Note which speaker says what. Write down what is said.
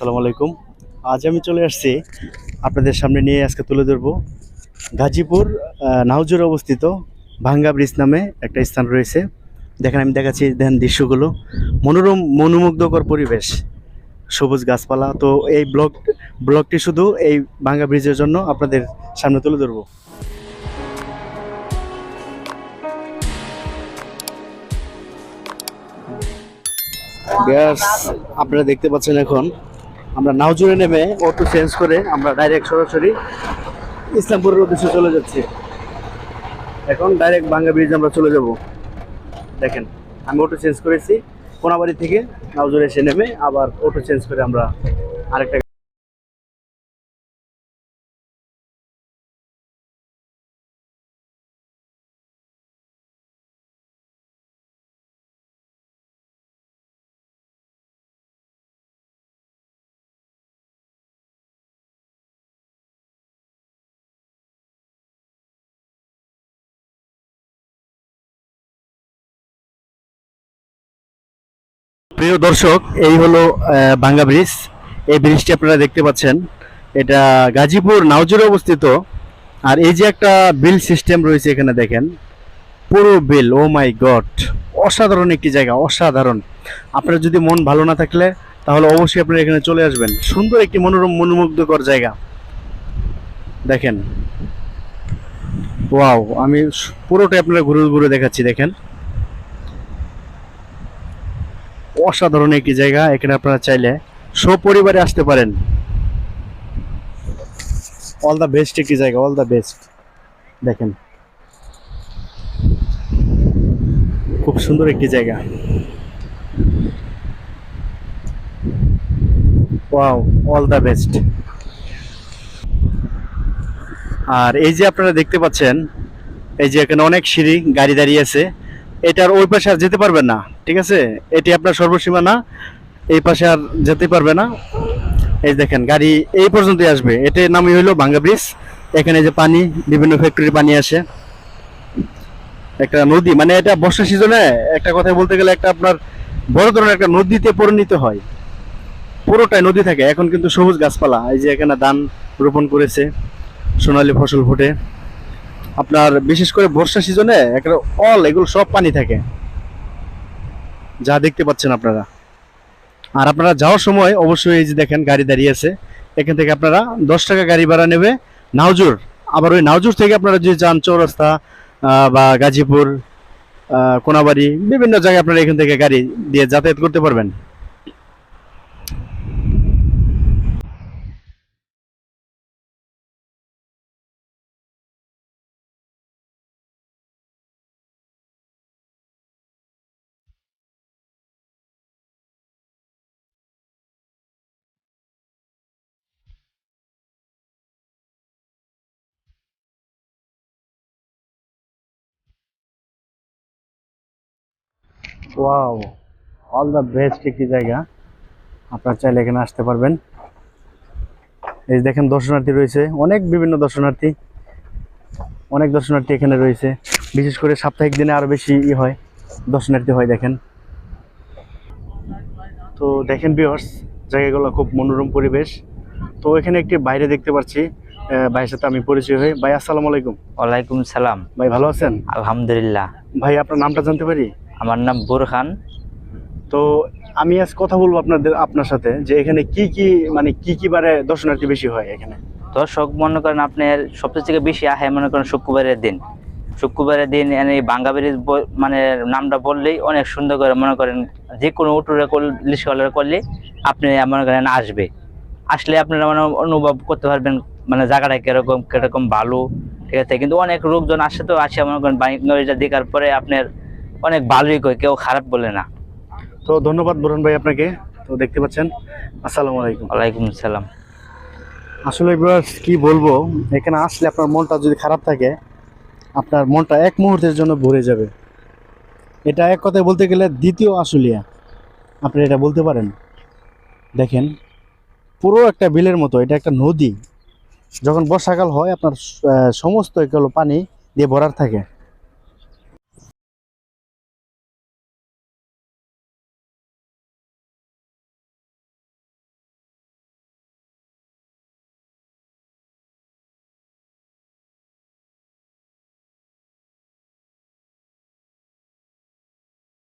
Speaker 1: আসসালামু আলাইকুম। আজ আমি চলে আসছি আপনাদের সামনে নিয়ে আজকে তুলে ধরবো গাজীপুর নাউজুরে অবস্থিত ভাঙ্গা ব্রিজ নামে একটা স্থান রয়েছে। দেখেন আমি দেখাচ্ছি, দেখেন দৃশ্যগুলো মনোরম মনোমুগ্ধকর পরিবেশ, সবুজ গাছপালা। তো এই ব্লগটি শুধু এই ভাঙ্গা ব্রিজের জন্য আপনাদের সামনে তুলে ধরবো। গ্যাস আপনারা দেখতে পাচ্ছেন, এখন আমরা নাউজুরে নেমে অটো চেঞ্জ করে আমরা ডাইরেক্ট সরাসরি ইসলামপুরের উদ্দেশ্যে চলে যাচ্ছি। এখন ডাইরেক্ট ভাঙ্গা ব্রিজ আমরা চলে যাব। দেখেন আমি অটো চেঞ্জ করেছি, কোনাবাড়ি থেকে নাউজুরে এসে নেমে আবার অটো চেঞ্জ করে আমরা আরেকটা। প্রিয় দর্শক, এই হলো ভাঙ্গা ব্রিজ। এই ব্রিজটি আপনারা দেখতে পাচ্ছেন, এটা গাজীপুর নাউজুরে অবস্থিত। আর এই যে একটা বিল সিস্টেম রয়েছে এখানে দেখেন, পুরো বিল, ও মাই গড, অসাধারণ একটি জায়গা, অসাধারণ। আপনার যদি মন ভালো না থাকলে তাহলে অবশ্যই আপনারা এখানে চলে আসবেন। সুন্দর একটি মনোরম মনোমুগ্ধকর জায়গা দেখেন। ওয়াও, আমি পুরোটাই আপনারা ঘুরে ঘুরে দেখাচ্ছি। দেখেন অসাধারণ একটি জায়গা, এখানে আপনারা চাইলে সপরিবারে আসতে পারেন। অল দ্য বেস্ট একটি জায়গা, অল দ্য বেস্ট। দেখেন খুব সুন্দর একটি জায়গা। Wow, all the best. আর এই যে আপনারা দেখতে পাচ্ছেন, এই যে এখানে অনেক সিঁড়ি, গাড়ি দাঁড়িয়ে আছে। এটার ওই পাশে আর যেতে পারবেন না, ঠিক আছে? এটি আপনার সর্বসীমা না, এই পাশে আর যেতে পারবে না। এই দেখেন গাড়ি এই পর্যন্তই আসবে। এটার নামই হলো ভাঙ্গা ব্রিজ। এখানে যে পানি, বিভিন্ন ফ্যাক্টরির পানি আসে, একটা নদী, মানে এটা বর্ষা সিজনে একটা কথা বলতে গেলে একটা আপনার বড় ধরনের একটা নদীতে পরিণত হয়। পুরোটাই নদী থাকে। এখন কিন্তু সবুজ গাছপালা, এই যে এখানে ধান রোপণ করেছে, সোনালী ফসল ফুটে। আপনার বিশেষ করে বর্ষা সিজনে একটা এগুলো সব পানি থাকে, যা দেখতে পাচ্ছেন আপনারা। আর আপনারা যাওয়ার সময় অবশ্যই এই যে দেখেন গাড়ি দাঁড়িয়ে আছে, এখান থেকে আপনারা 10 টাকা গাড়ি ভাড়া নেবে নাউজুর। আবার ওই নাউজুর থেকে আপনারা যদি যান চৌরাস্তা বা গাজীপুর, কোনাবাড়ি, বিভিন্ন জায়গায় আপনারা এখান থেকে গাড়ি দিয়ে যাতায়াত করতে পারবেন। ওয়াও, অল দ্য বেস্ট একটি জায়গা, আপনারা চাইলে এখানে আসতে পারবেন। এই যে দেখেন দর্শনার্থী রয়েছে, অনেক বিভিন্ন দর্শনার্থী, অনেক দর্শনার্থী এখানে রয়েছে। বিশেষ করে সাপ্তাহিক দিনে আরো বেশি হয়, দর্শনার্থী হয়। দেখেন তো, দেখেন ভিউয়ার্স, জায়গাগুলো খুব মনোরম পরিবেশ। তো এখানে একটি বাইরে দেখতে পাচ্ছি, ভাইয়ের সাথে আমি পরিচয় হই। ভাই আসসালামু আলাইকুম।
Speaker 2: ওয়ালাইকুম সালাম।
Speaker 1: ভাই ভালো আছেন?
Speaker 2: আলহামদুলিল্লাহ।
Speaker 1: ভাই আপনার নামটা জানতে পারি?
Speaker 2: আমার নাম বোরহান।
Speaker 1: তো আমি আজ কথা বলবো আপনার সাথে যে এখানে কি কি, মানে কি কি বারে দর্শনার্থী বেশি হয় এখানে?
Speaker 2: দর্শক মনে করেন আপনার সবচেয়ে থেকে বেশি আহে মনে করেন শুক্রবারের দিন। শুক্রবারের দিন এই ভাঙ্গা ব্রিজ মানে নামটা বললেই অনেক সুন্দর করে মনে করেন যে কোনো উটুরে করলে আপনি মনে করেন আসবে। আসলে আপনারা মানে অনুভব করতে পারবেন মানে জায়গাটা কিরকম কিরকম ভালো, ঠিক আছে? কিন্তু অনেক লোকজন আসে, তো আসে মনে করেন ভাঙ্গা ব্রিজটা দেখার পরে আপনার অনেক ভালোই কয়, কেউ খারাপ বলে না।
Speaker 1: তো ধন্যবাদ বোরহান ভাই আপনাকে। তো দেখতে পাচ্ছেন, আসসালামু আলাইকুম।
Speaker 2: ওয়ালাইকুম সালাম।
Speaker 1: আসলে ভিউয়ার্স কি বলবো, এখানে আসলে আপনার মনটা যদি খারাপ থাকে, আপনার মনটা এক মুহূর্তের জন্য ভরে যাবে। এটা এক কথায় বলতে গেলে দ্বিতীয় আশুলিয়া, আপনি এটা বলতে পারেন। দেখেন পুরো একটা বিলের মতো, এটা একটা নদী। যখন বর্ষাকাল হয় আপনার সমস্ত এগুলো পানি দিয়ে ভরার থাকে।